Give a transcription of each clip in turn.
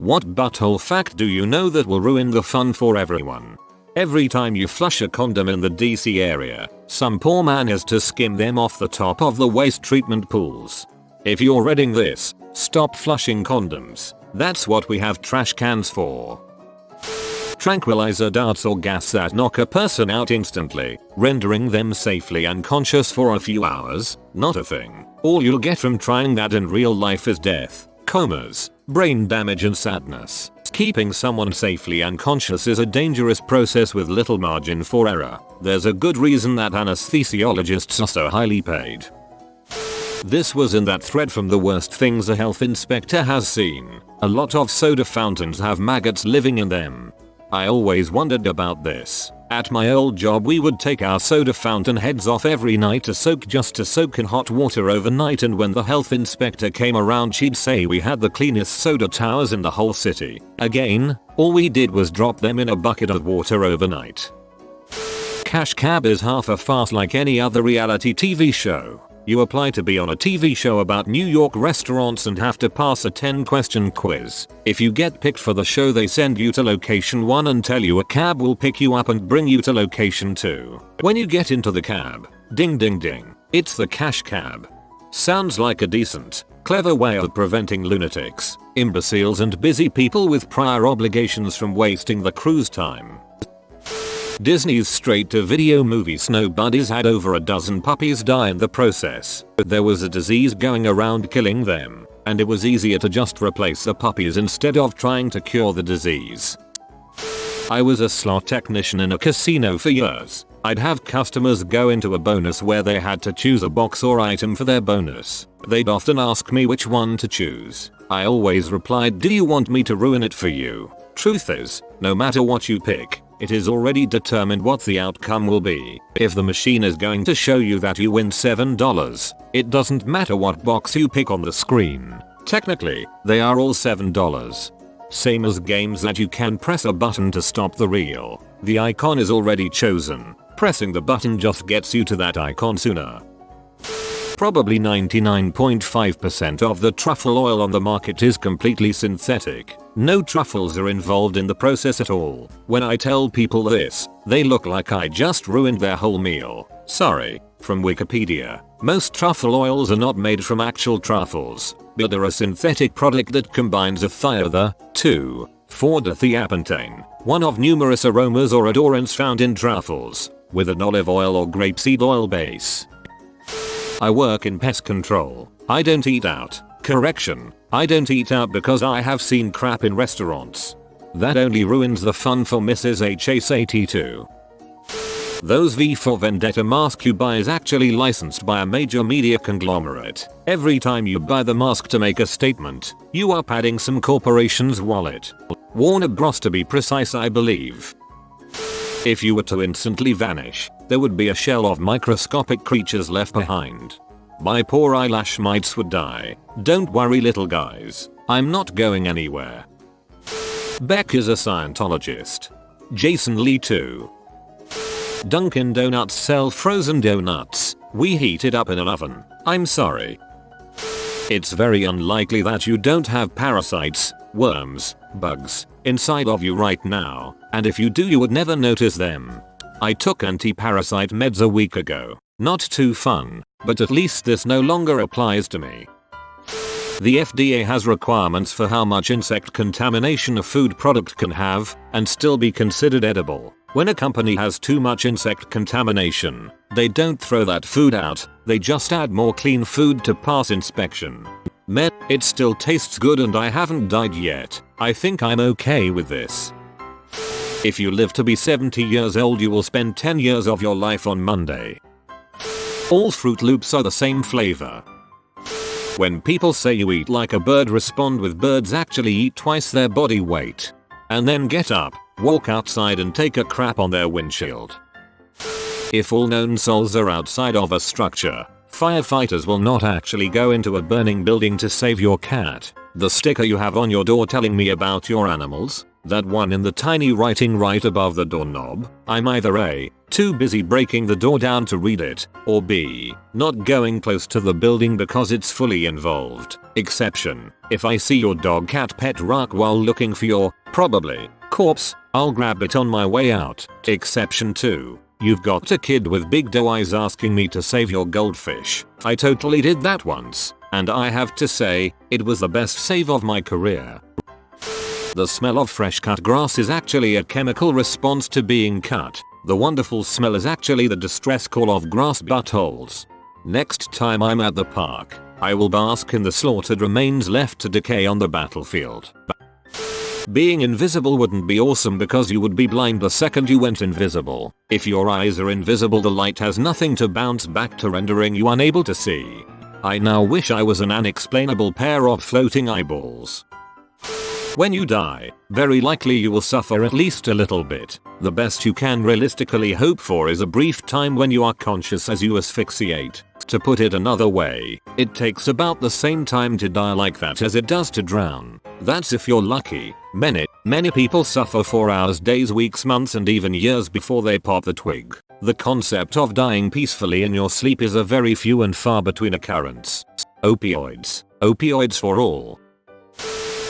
What butthole fact do you know that will ruin the fun for everyone? Every time you flush a condom in the DC area, some poor man has to skim them off the top of the waste treatment pools. If you're reading this, stop flushing condoms. That's what we have trash cans for. Tranquilizer darts or gas that knock a person out instantly, rendering them safely unconscious for a few hours? Not a thing. All you'll get from trying that in real life is death, comas, brain damage and sadness. Keeping someone safely unconscious is a dangerous process with little margin for error. There's a good reason that anesthesiologists are so highly paid. This was in that thread from the worst things a health inspector has seen. A lot of soda fountains have maggots living in them. I always wondered about this. At my old job we would take our soda fountain heads off every night to soak in hot water overnight, and when the health inspector came around she'd say we had the cleanest soda towers in the whole city. Again, all we did was drop them in a bucket of water overnight. Cash Cab is half a farce like any other reality TV show. You apply to be on a TV show about New York restaurants and have to pass a 10-question quiz. If you get picked for the show they send you to location 1 and tell you a cab will pick you up and bring you to location 2. When you get into the cab, ding ding ding, it's the Cash Cab. Sounds like a decent, clever way of preventing lunatics, imbeciles and busy people with prior obligations from wasting the cruise time. Disney's straight-to-video movie Snow Bunnies had over a dozen puppies die in the process. There was a disease going around killing them, and it was easier to just replace the puppies instead of trying to cure the disease. I was a slot technician in a casino for years. I'd have customers go into a bonus where they had to choose a box or item for their bonus. They'd often ask me which one to choose. I always replied, "Do you want me to ruin it for you?" Truth is, no matter what you pick, it is already determined what the outcome will be. If the machine is going to show you that you win $7, it doesn't matter what box you pick on the screen. Technically, they are all $7. Same as games that you can press a button to stop the reel. The icon is already chosen. Pressing the button just gets you to that icon sooner. Probably 99.5% of the truffle oil on the market is completely synthetic. No truffles are involved in the process at all. When I tell people this, they look like I just ruined their whole meal. Sorry. From Wikipedia, most truffle oils are not made from actual truffles, but are a synthetic product that combines a thiother, 2,4-dithiapentane, one of numerous aromas or odorants found in truffles, with an olive oil or grapeseed oil base. I work in pest control. I don't eat out. Correction, I don't eat out because I have seen crap in restaurants. That only ruins the fun for Mrs. HAS82. Those V for Vendetta mask you buy is actually licensed by a major media conglomerate. Every time you buy the mask to make a statement, you are padding some corporation's wallet. Warner Bros to be precise, I believe. If you were to instantly vanish, there would be a shell of microscopic creatures left behind. My poor eyelash mites would die. Don't worry little guys, I'm not going anywhere. Beck is a Scientologist. Jason Lee too. Dunkin' Donuts sell frozen donuts. We heat it up in an oven. I'm sorry. It's very unlikely that you don't have parasites, worms, bugs, inside of you right now, and if you do you would never notice them. I took anti-parasite meds a week ago. Not too fun, but at least this no longer applies to me. The FDA has requirements for how much insect contamination a food product can have and still be considered edible. When a company has too much insect contamination, they don't throw that food out, they just add more clean food to pass inspection. Man, it still tastes good and I haven't died yet. I think I'm okay with this. If you live to be 70 years old you will spend 10 years of your life on Monday. All Fruit Loops are the same flavor. When people say you eat like a bird, respond with birds actually eat twice their body weight. And then get up, walk outside and take a crap on their windshield. If all known souls are outside of a structure, firefighters will not actually go into a burning building to save your cat. The sticker you have on your door telling me about your animals? That one in the tiny writing right above the doorknob. I'm either A, too busy breaking the door down to read it, or B, not going close to the building because it's fully involved. Exception: if I see your dog cat pet rock while looking for your, probably, corpse, I'll grab it on my way out. Exception 2. You've got a kid with big doe eyes asking me to save your goldfish. I totally did that once, and I have to say, it was the best save of my career. The smell of fresh cut grass is actually a chemical response to being cut. The wonderful smell is actually the distress call of grass buttholes. Next time I'm at the park, I will bask in the slaughtered remains left to decay on the battlefield. Being invisible wouldn't be awesome because you would be blind the second you went invisible. If your eyes are invisible, the light has nothing to bounce back to, rendering you unable to see. I now wish I was an unexplainable pair of floating eyeballs. When you die, very likely you will suffer at least a little bit. The best you can realistically hope for is a brief time when you are conscious as you asphyxiate. To put it another way, it takes about the same time to die like that as it does to drown. That's if you're lucky. Many people suffer for hours, days, weeks, months, and even years before they pop the twig. The concept of dying peacefully in your sleep is a very few and far between occurrence. Opioids. Opioids for all.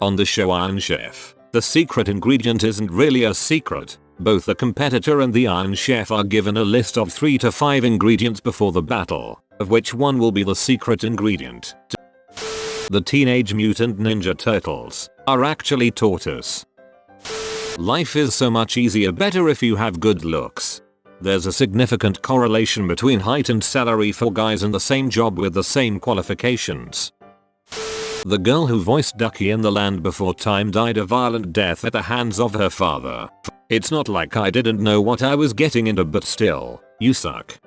On the show Iron Chef, the secret ingredient isn't really a secret. Both the competitor and the Iron Chef are given a list of 3 to 5 ingredients before the battle, of which one will be the secret ingredient. The Teenage Mutant Ninja Turtles are actually tortoise. Life is so much easier, better if you have good looks. There's a significant correlation between height and salary for guys in the same job with the same qualifications. The girl who voiced Ducky in The Land Before Time died a violent death at the hands of her father. It's not like I didn't know what I was getting into, but still, you suck.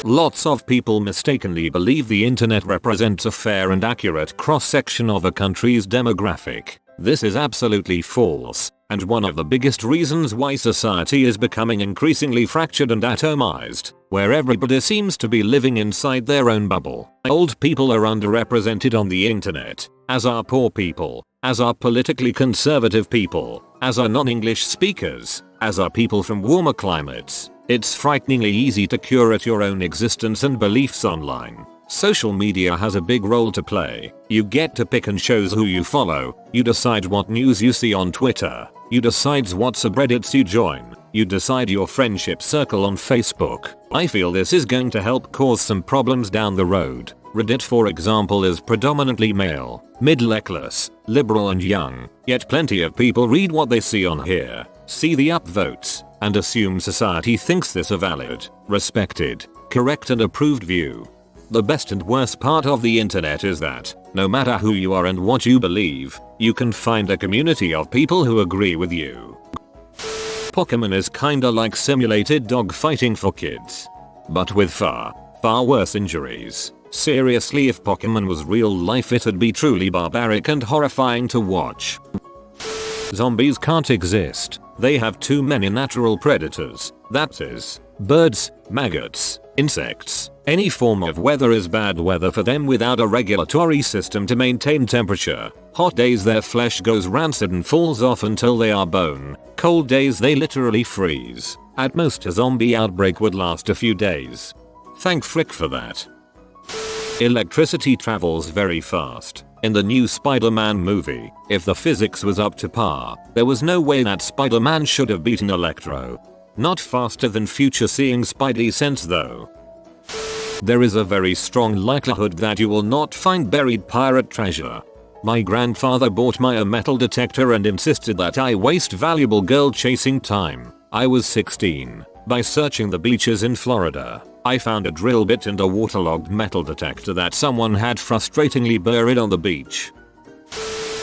Lots of people mistakenly believe the internet represents a fair and accurate cross-section of a country's demographic. This is absolutely false, and one of the biggest reasons why society is becoming increasingly fractured and atomized, where everybody seems to be living inside their own bubble. Old people are underrepresented on the internet, as are poor people, as are politically conservative people, as are non-English speakers, as are people from warmer climates. It's frighteningly easy to curate your own existence and beliefs online. Social media has a big role to play. You get to pick and choose who you follow. You decide what news you see on Twitter. You decide what subreddits you join. You decide your friendship circle on Facebook. I feel this is going to help cause some problems down the road. Reddit, for example, is predominantly male, middle-class, liberal and young, yet plenty of people read what they see on here, see the upvotes, and assume society thinks this a valid, respected, correct and approved view. The best and worst part of the internet is that, no matter who you are and what you believe, you can find a community of people who agree with you. Pokemon is kinda like simulated dog fighting for kids, but with far worse injuries. Seriously, if Pokemon was real life, it'd be truly barbaric and horrifying to watch. Zombies can't exist. They have too many natural predators, that is, birds, maggots, insects. Any form of weather is bad weather for them without a regulatory system to maintain temperature. Hot days their flesh goes rancid and falls off until they are bone. Cold days they literally freeze. At most a zombie outbreak would last a few days. Thank frick for that. Electricity travels very fast. In the new Spider-Man movie, if the physics was up to par, there was no way that Spider-Man should have beaten Electro. Not faster than future seeing Spidey sense though. There is a very strong likelihood that you will not find buried pirate treasure. My grandfather bought me a metal detector and insisted that I waste valuable girl chasing time. I was 16. By searching the beaches in Florida, I found a drill bit and a waterlogged metal detector that someone had frustratingly buried on the beach.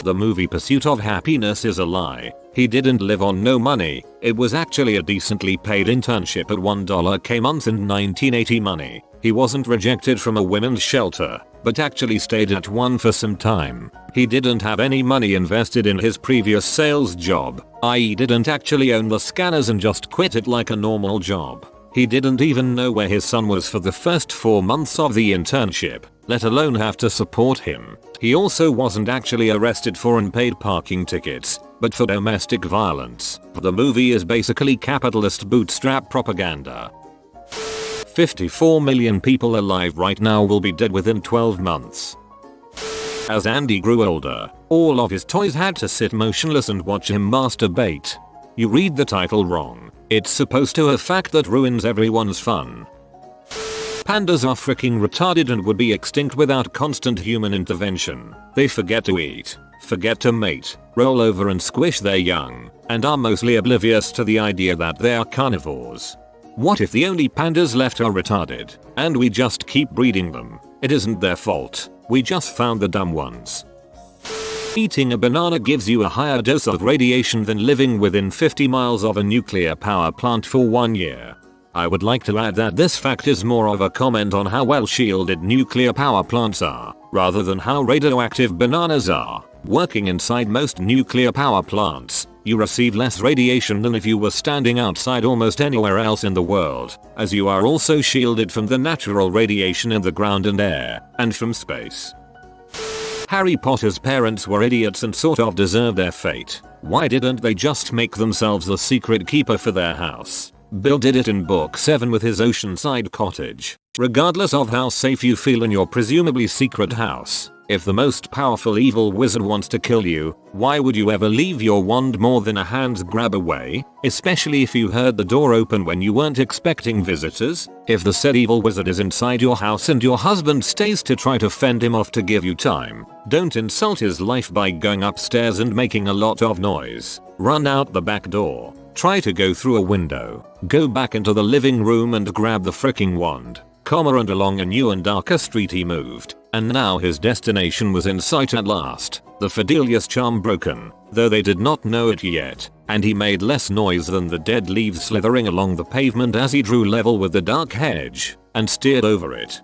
The movie Pursuit of Happiness is a lie. He didn't live on no money. It was actually a decently paid internship at $1K a month in 1980 money. He wasn't rejected from a women's shelter, but actually stayed at one for some time. He didn't have any money invested in his previous sales job, i.e. didn't actually own the scanners and just quit it like a normal job. He didn't even know where his son was for the first 4 months of the internship, let alone have to support him. He also wasn't actually arrested for unpaid parking tickets, but for domestic violence. The movie is basically capitalist bootstrap propaganda. 54 million people alive right now will be dead within 12 months. As Andy grew older, all of his toys had to sit motionless and watch him masturbate. You read the title wrong. It's supposed to a fact that ruins everyone's fun. Pandas are freaking retarded and would be extinct without constant human intervention. They forget to eat, forget to mate, roll over and squish their young, and are mostly oblivious to the idea that they are carnivores. What if the only pandas left are retarded, and we just keep breeding them? It isn't their fault. We just found the dumb ones. Eating a banana gives you a higher dose of radiation than living within 50 miles of a nuclear power plant for 1 year. I would like to add that this fact is more of a comment on how well shielded nuclear power plants are, rather than how radioactive bananas are. Working inside most nuclear power plants, you receive less radiation than if you were standing outside almost anywhere else in the world, as you are also shielded from the natural radiation in the ground and air, and from space. Harry Potter's parents were idiots and sort of deserved their fate. Why didn't they just make themselves the secret keeper for their house? Bill did it in book 7 with his oceanside cottage. Regardless of how safe you feel in your presumably secret house, if the most powerful evil wizard wants to kill you, why would you ever leave your wand more than a hand's grab away? Especially if you heard the door open when you weren't expecting visitors? If the said evil wizard is inside your house and your husband stays to try to fend him off to give you time, don't insult his life by going upstairs and making a lot of noise. Run out the back door. Try to go through a window. Go back into the living room and grab the fricking wand. And along a new and darker street he moved, and now his destination was in sight at last. The Fidelius charm broken, though they did not know it yet, and he made less noise than the dead leaves slithering along the pavement as he drew level with the dark hedge, and steered over it.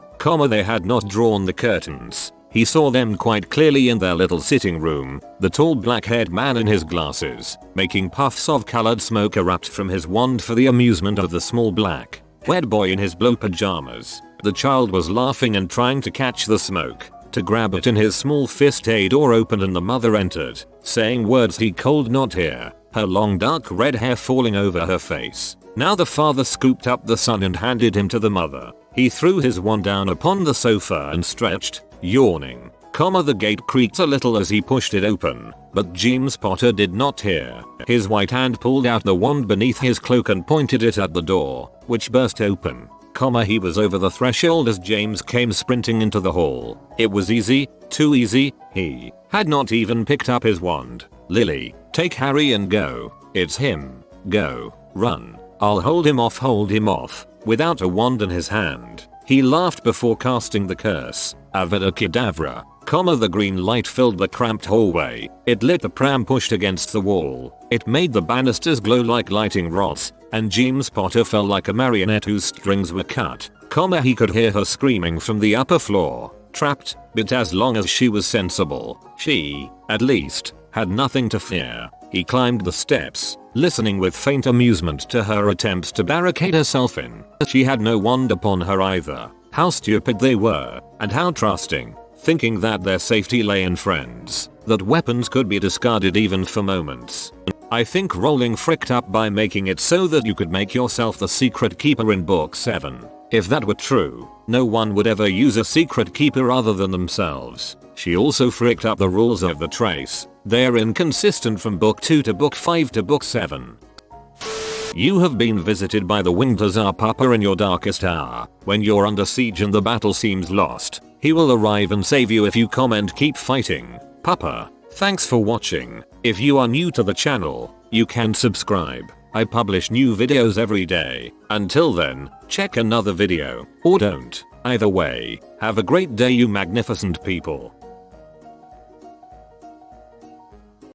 They had not drawn the curtains. He saw them quite clearly in their little sitting room, the tall black-haired man in his glasses, making puffs of colored smoke erupt from his wand for the amusement of the small black wed boy in his blue pajamas. The child was laughing and trying to catch the smoke, to grab it in his small fist. A door opened and the mother entered, saying words he could not hear, her long dark red hair falling over her face. Now the father scooped up the son and handed him to the mother. He threw his wand down upon the sofa and stretched, yawning. The gate creaked a little as he pushed it open, but James Potter did not hear. His white hand pulled out the wand beneath his cloak and pointed it at the door, which burst open. He was over the threshold as James came sprinting into the hall. It was easy, too easy. He had not even picked up his wand. Lily, take Harry and go. It's him. Go. Run. I'll hold him off. Without a wand in his hand, he laughed before casting the curse. Avada Kedavra. The green light filled the cramped hallway. It lit the pram pushed against the wall. It made the banisters glow like lighting rods, and James Potter felt like a marionette whose strings were cut. He could hear her screaming from the upper floor. Trapped, but as long as she was sensible, she, at least, had nothing to fear. He climbed the steps, listening with faint amusement to her attempts to barricade herself in. She had no wand upon her either. How stupid they were, and how trusting, thinking that their safety lay in friends, that weapons could be discarded even for moments. I think Rowling fricked up by making it so that you could make yourself the secret keeper in book 7. If that were true, no one would ever use a secret keeper other than themselves. She also fricked up the rules of the trace. They are inconsistent from book 2 to book 5 to book 7. You have been visited by the winged Azar Papa in your darkest hour. When you're under siege and the battle seems lost, he will arrive and save you if you comment keep fighting. Papa. Thanks for watching. If you are new to the channel, you can subscribe. I publish new videos every day. Until then, check another video, or don't. Either way, have a great day you magnificent people.